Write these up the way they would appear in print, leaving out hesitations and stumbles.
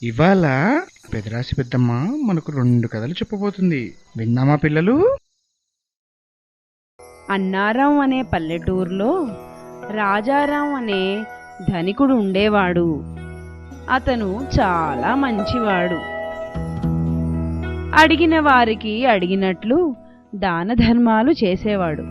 ఇవాళ పెదరాశి పెద్దమ్మ మనకు 2 కథలు చెప్పబోతుంది. విన్నామా పిల్లలు? అన్నారం అనే పల్లెటూరులో రాజారాం అనే ధనికుడు ఉండేవాడు. అతను చాలా మంచివాడు. అడిగిన వారికి అడిగినట్లు దాన ధర్మాలు చేసేవాడు.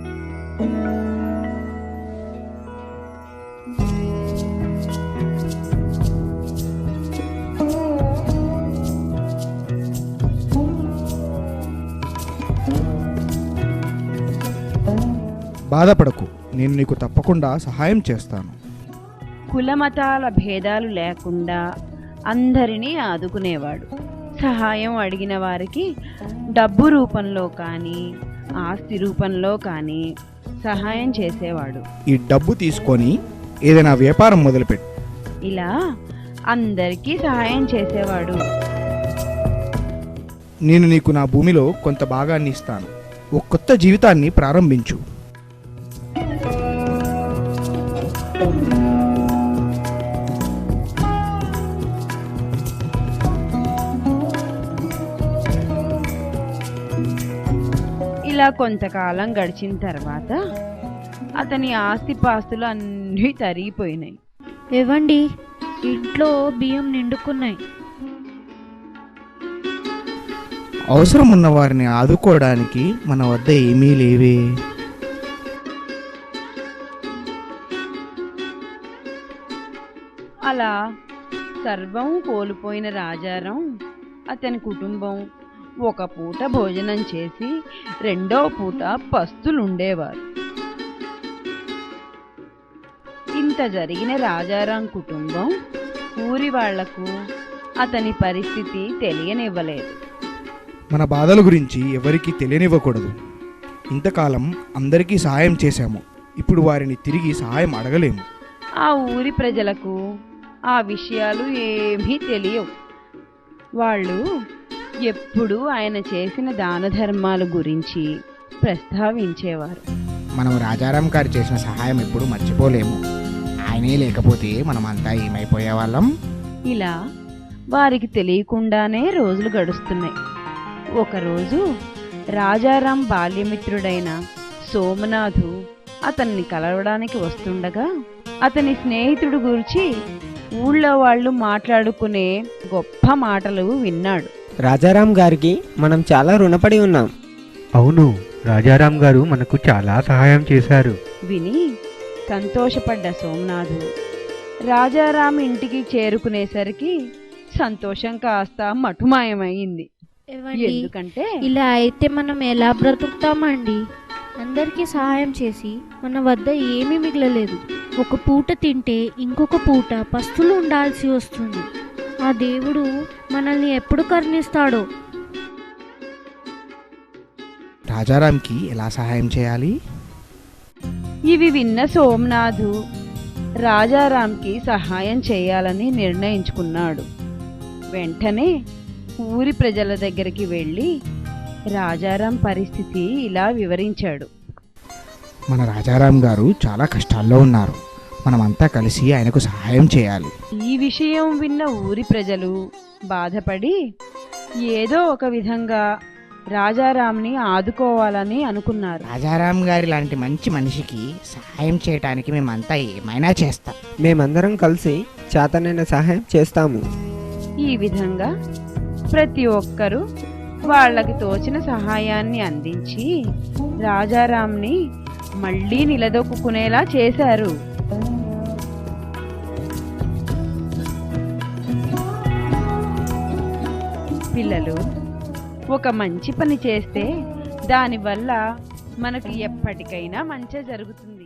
బాధపడకు, నేను నీకు తప్పకుండా సహాయం చేస్తాను. కులమతాల భేదాలు లేకుండా అందరినీ ఆదుకునేవాడు. సహాయం అడిగిన వారికి డబ్బు రూపంలో కానీ ఆస్తి రూపంలో కానీ సహాయం చేసేవాడు. ఈ డబ్బు తీసుకొని ఏదైనా వ్యాపారం మొదలుపెట్టు. ఇలా అందరికీ సహాయం చేసేవాడు. నేను నీకు నా భూమిలో కొంత భాగాన్ని ఇస్తాను. ఒక కొత్త జీవితాన్ని ప్రారంభించు. ఇలా కొంతకాలం గడిచిన తర్వాత అతని ఆస్తిపాస్తులు అన్నీ తరిగిపోయినాయి. ఏవండి, ఇంట్లో బియ్యం నిండుకున్నాయి. అవసరం ఉన్న వారిని ఆదుకోవడానికి మన వద్ద ఏమీ లేవే. అలా సర్వం కోల్పోయిన రాజారాం అతని కుటుంబం ఒక పూట భోజనం చేసి రెండో పూట పస్తులుండేవారు. ఇంత జరిగిన రాజారాం కుటుంబం ఊరి వాళ్లకు అతని పరిస్థితి తెలియనివ్వలేదు. మన బాధల గురించి ఎవరికీ తెలియనివ్వకూడదు. ఇంతకాలం అందరికీ సహాయం చేశాము, ఇప్పుడు వారిని తిరిగి సహాయం అడగలేము. ఆ ఊరి ప్రజలకు ఆ విషయాలు ఏమీ తెలియవు. వాళ్ళు ఎప్పుడూ ఆయన చేసిన దాన ధర్మాల గురించి ప్రస్తావించేవారు. మనం రాజారాం గారు చేసిన సహాయం ఎప్పుడు మర్చిపోలేము. ఆయనే లేకపోతే మనమంతా ఏమైపోయేవాళ్ళం. ఇలా వారికి తెలియకుండానే రోజులు గడుస్తున్నాయి. ఒకరోజు రాజారాం బాల్యమిత్రుడైన సోమనాథు అతన్ని కలవడానికి వస్తుండగా అతని స్నేహితుడు గురించి ఊళ్ళో వాళ్ళు మాట్లాడుకునే గొప్ప మాటలు విన్నాడు. రాజారాం గారికి మనం చాలా రుణపడి ఉన్నాం. అవును, రాజారాం గారు మనకు చాలా సహాయం చేశారు. విని సంతోషపడ్డ సోమనాథు రాజారాం ఇంటికి చేరుకునేసరికి సంతోషం కాస్త మటుమాయమైంది. ఏవండి, ఎందుకంటే ఇలా అయితే మనం ఎలా బ్రతుకుతామండి? అందరికీ సహాయం చేసి మన వద్ద ఏమీ మిగలలేదు. ఒక పూట తింటే ఇంకొక పూట పస్తులు ఉండాల్సి వస్తుంది. ఆ దేవుడు మనల్ని ఎప్పుడు కరుణిస్తాడో. రాజారాంకి ఎలా సహాయం చేయాలి? ఇవి విన్న సోమనాథు రాజారాంకి సహాయం చేయాలని నిర్ణయించుకున్నాడు. వెంటనే ఊరి ప్రజల దగ్గరికి వెళ్ళి రాజారాం పరిస్థితి ఇలా వివరించాడు. మన రాజారాం గారు చాలా కష్టాల్లో ఉన్నారు. మనమంతా కలిసి ఆయనకు సహాయం చేయాలి. ఈ విషయం విన్న ఊరి ప్రజలు బాధపడి ఏదో ఒక విధంగా రాజారాంని ఆదుకోవాలని అనుకున్నారు. రాజారాం గారి లాంటి మంచి మనిషికి సహాయం చేయటానికి మేమంతా ఏమైనా చేస్తాం. మేమందరం కలిసి చేతనైన సహాయం చేస్తాము. ఈ విధంగా ప్రతి ఒక్కరూ వాళ్ళకి తోచిన సహాయాన్ని అందించి రాజారాంని మళ్ళీ నిలదొక్కునేలా చేశారు. పిల్లలు, ఒక మంచి పని చేస్తే దానివల్ల మనకు ఎప్పటికైనా మంచి జరుగుతుంది.